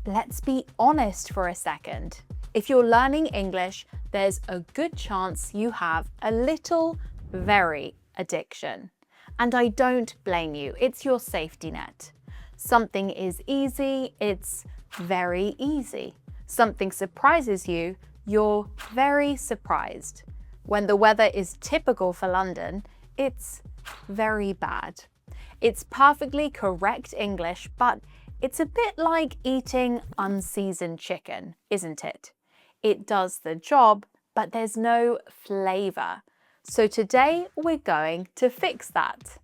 Let's be honest for a second. If you're learning English, there's a good chance you have a little, very addiction. And I don't blame you, it's your safety net. Something is easy, it's very easy. Something surprises you, you're very surprised. When the weather is typical for London, it's very bad. It's perfectly correct English, but it's a bit like eating unseasoned chicken, isn't it? It does the job, but there's no flavour. So today we're going to fix that.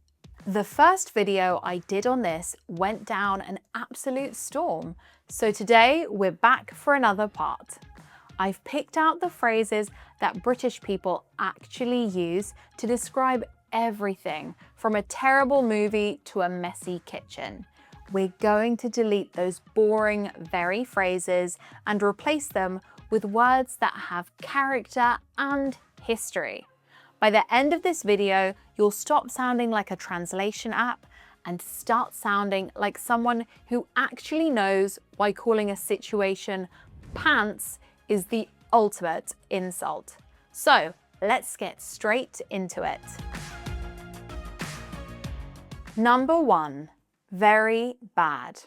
The first video I did on this went down an absolute storm, so today we're back for another part. I've picked out the phrases that British people actually use to describe everything from a terrible movie to a messy kitchen. We're going to delete those boring, very phrases and replace them with words that have character and history. By the end of this video, you'll stop sounding like a translation app and start sounding like someone who actually knows why calling a situation pants is the ultimate insult. So let's get straight into it. Number 1, very bad.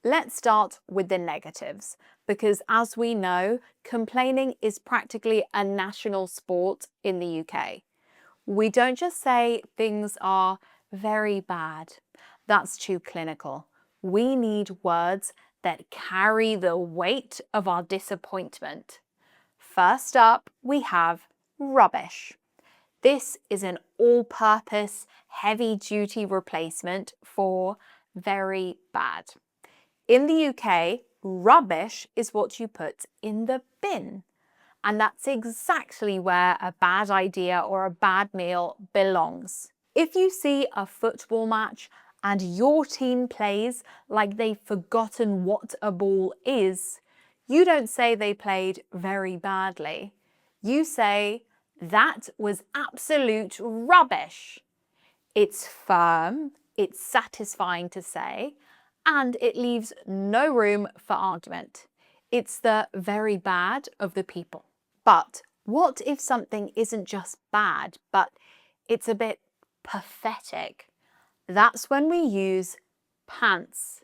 Let's start with the negatives, because as we know, complaining is practically a national sport in the UK. We don't just say things are very bad. That's too clinical. We need words that carry the weight of our disappointment. First up, we have rubbish. This is an all-purpose, heavy-duty replacement for very bad. In the UK, rubbish is what you put in the bin. And that's exactly where a bad idea or a bad meal belongs. If you see a football match and your team plays like they've forgotten what a ball is, you don't say they played very badly. You say, that was absolute rubbish. It's firm, it's satisfying to say, and it leaves no room for argument. It's the very bad of the people. But what if something isn't just bad, but it's a bit pathetic? That's when we use pants.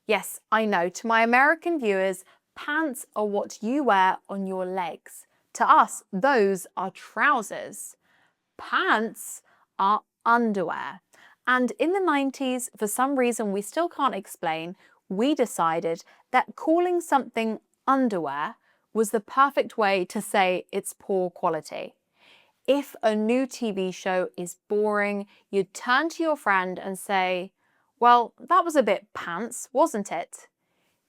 Yes, I know, to my American viewers, pants are what you wear on your legs. To us, those are trousers. Pants are underwear. And in the 90s, for some reason we still can't explain, we decided that calling something underwear was the perfect way to say it's poor quality. If a new TV show is boring, you'd turn to your friend and say, well, that was a bit pants, wasn't it?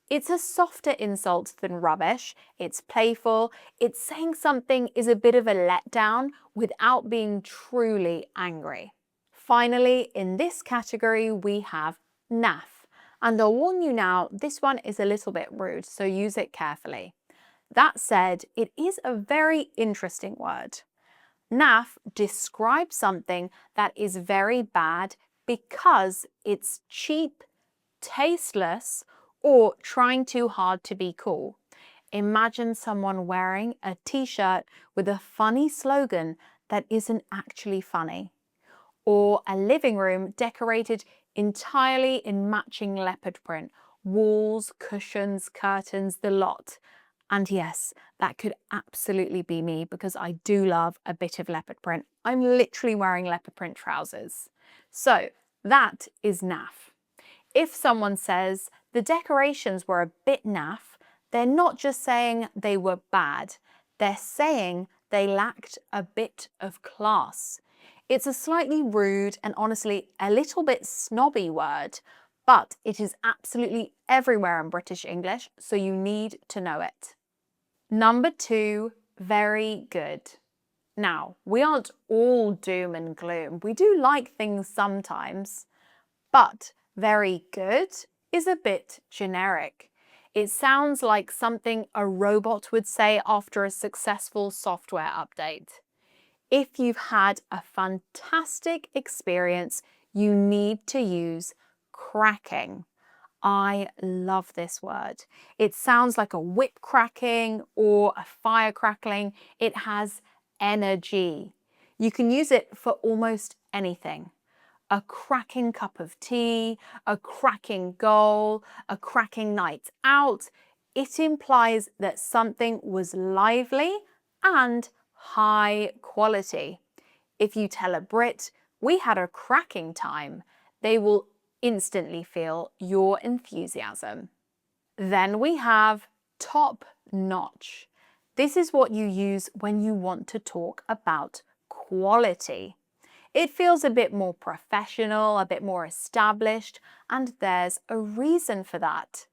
It's a softer insult than rubbish, it's playful, it's saying something is a bit of a letdown without being truly angry. Finally, in this category, we have naff. And I'll warn you now, this one is a little bit rude, so use it carefully. That said, it is a very interesting word. Naff describes something that is very bad because it's cheap, tasteless, or trying too hard to be cool. Imagine someone wearing a t-shirt with a funny slogan that isn't actually funny. Or a living room decorated entirely in matching leopard print, walls, cushions, curtains, the lot. And yes, that could absolutely be me because I do love a bit of leopard print. I'm literally wearing leopard print trousers. So that is naff. If someone says the decorations were a bit naff, they're not just saying they were bad, they're saying they lacked a bit of class. It's a slightly rude and honestly a little bit snobby word, but it is absolutely everywhere in British English, so you need to know it. Number 2, very good. Now, we aren't all doom and gloom. We do like things sometimes, but very good is a bit generic. It sounds like something a robot would say after a successful software update. If you've had a fantastic experience, you need to use cracking. I love this word. It sounds like a whip cracking or a fire crackling. It has energy. You can use it for almost anything. A cracking cup of tea, a cracking goal, a cracking night out. It implies that something was lively and high quality. If you tell a Brit, we had a cracking time, they will instantly feel your enthusiasm. Then we have top notch. This is what you use when you want to talk about quality. It feels a bit more professional, a bit more established, and there's a reason for that.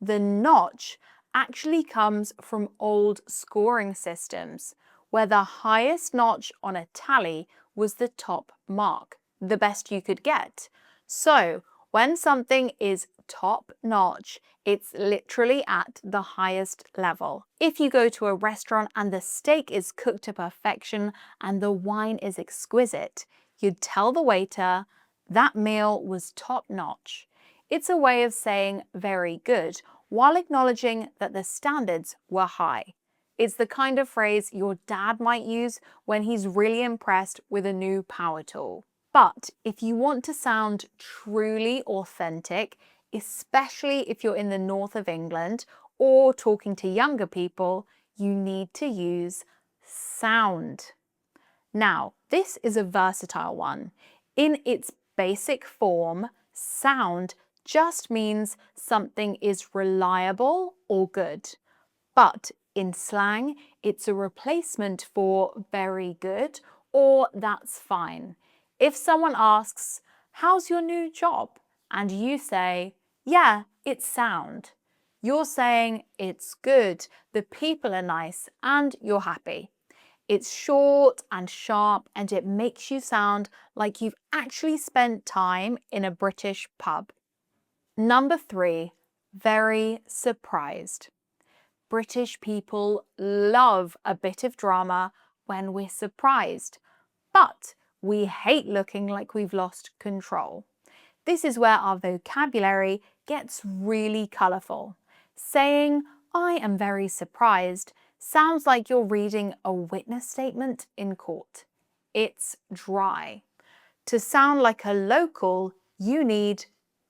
The notch actually comes from old scoring systems, where the highest notch on a tally was the top mark, the best you could get. So, when something is top notch, it's literally at the highest level. If you go to a restaurant and the steak is cooked to perfection and the wine is exquisite, you'd tell the waiter, that meal was top notch. It's a way of saying very good while acknowledging that the standards were high. It's the kind of phrase your dad might use when he's really impressed with a new power tool. But if you want to sound truly authentic, especially if you're in the north of England or talking to younger people, you need to use sound. Now, this is a versatile one. In its basic form, sound just means something is reliable or good. But in slang, it's a replacement for very good or that's fine. If someone asks, how's your new job? And you say, yeah, it's sound. You're saying it's good, the people are nice, and you're happy. It's short and sharp and it makes you sound like you've actually spent time in a British pub. Number 3, very surprised. British people love a bit of drama when we're surprised, but we hate looking like we've lost control. This is where our vocabulary gets really colourful. Saying, I am very surprised, sounds like you're reading a witness statement in court. It's dry. To sound like a local, you need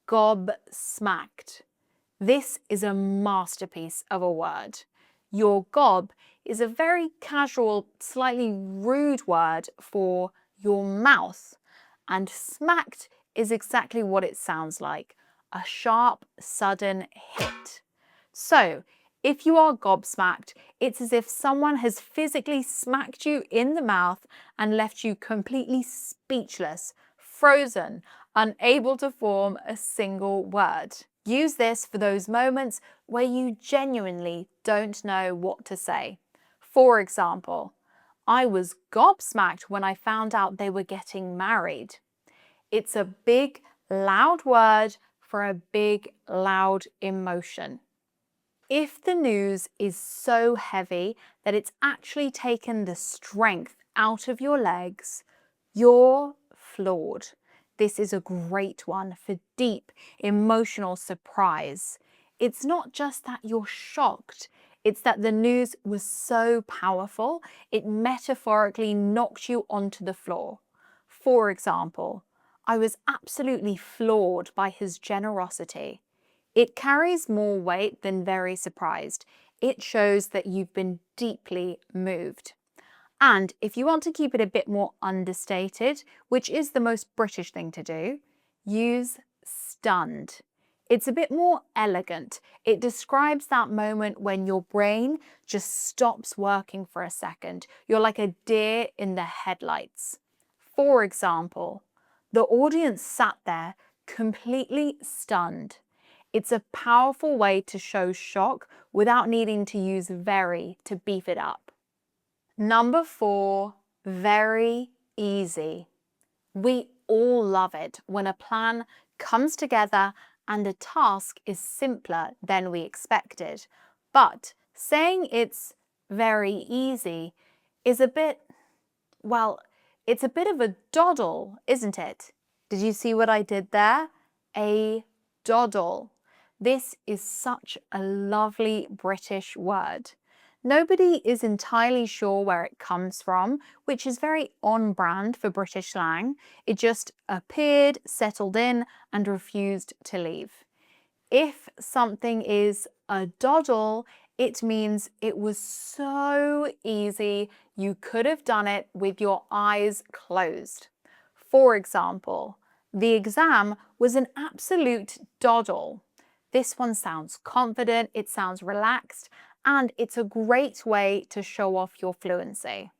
gobsmacked. This is a masterpiece of a word. Your gob is a very casual, slightly rude word for your mouth, and smacked is exactly what it sounds like, a sharp, sudden hit. So, if you are gobsmacked, it's as if someone has physically smacked you in the mouth and left you completely speechless, frozen, unable to form a single word. Use this for those moments where you genuinely don't know what to say. For example, I was gobsmacked when I found out they were getting married. It's a big, loud word for a big, loud emotion. If the news is so heavy that it's actually taken the strength out of your legs, you're floored. This is a great one for deep emotional surprise. It's not just that you're shocked, it's that the news was so powerful, it metaphorically knocked you onto the floor. For example, I was absolutely floored by his generosity. It carries more weight than very surprised. It shows that you've been deeply moved. And if you want to keep it a bit more understated, which is the most British thing to do, use stunned. It's a bit more elegant. It describes that moment when your brain just stops working for a second. You're like a deer in the headlights. For example, the audience sat there completely stunned. It's a powerful way to show shock without needing to use very to beef it up. Number 4, very easy. We all love it when a plan comes together and a task is simpler than we expected. But saying it's very easy is a bit, well, it's a bit of a doddle, isn't it? Did you see what I did there? A doddle. This is such a lovely British word. Nobody is entirely sure where it comes from, which is very on brand for British slang. It just appeared, settled in, and refused to leave. If something is a doddle, it means it was so easy you could have done it with your eyes closed. For example, the exam was an absolute doddle. This one sounds confident, it sounds relaxed, and it's a great way to show off your fluency.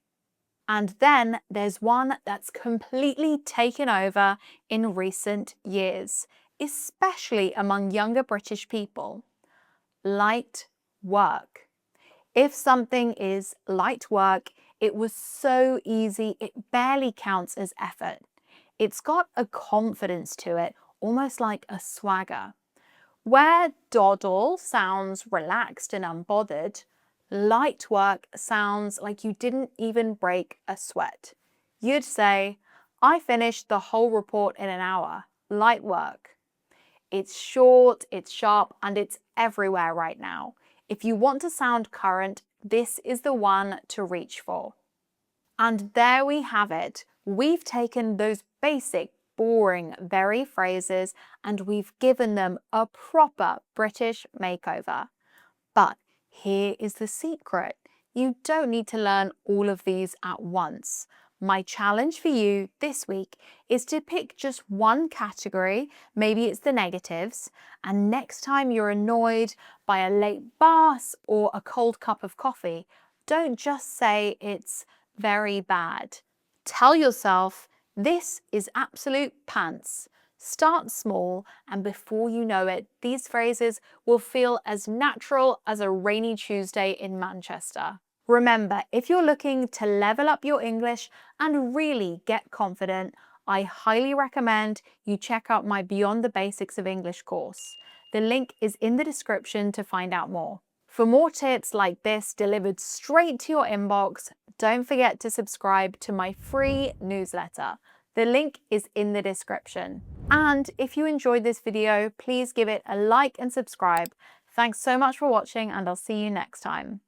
And then there's one that's completely taken over in recent years, especially among younger British people. Light work. If something is light work, it was so easy, it barely counts as effort. It's got a confidence to it, almost like a swagger. Where doddle sounds relaxed and unbothered, light work sounds like you didn't even break a sweat. You'd say, I finished the whole report in an hour. Light work. It's short, it's sharp, and it's everywhere right now. If you want to sound current, this is the one to reach for. And there we have it. We've taken those basic, boring, very phrases and we've given them a proper British makeover. But here is the secret. You don't need to learn all of these at once. My challenge for you this week is to pick just one category, maybe it's the negatives, and next time you're annoyed by a late bus or a cold cup of coffee, don't just say it's very bad. Tell yourself, this is absolute pants. Start small, and before you know it, these phrases will feel as natural as a rainy Tuesday in Manchester. Remember, if you're looking to level up your English and really get confident, I highly recommend you check out my Beyond the Basics of English course. The link is in the description to find out more. For more tips like this delivered straight to your inbox, don't forget to subscribe to my free newsletter. The link is in the description. And if you enjoyed this video, please give it a like and subscribe. Thanks so much for watching, and I'll see you next time.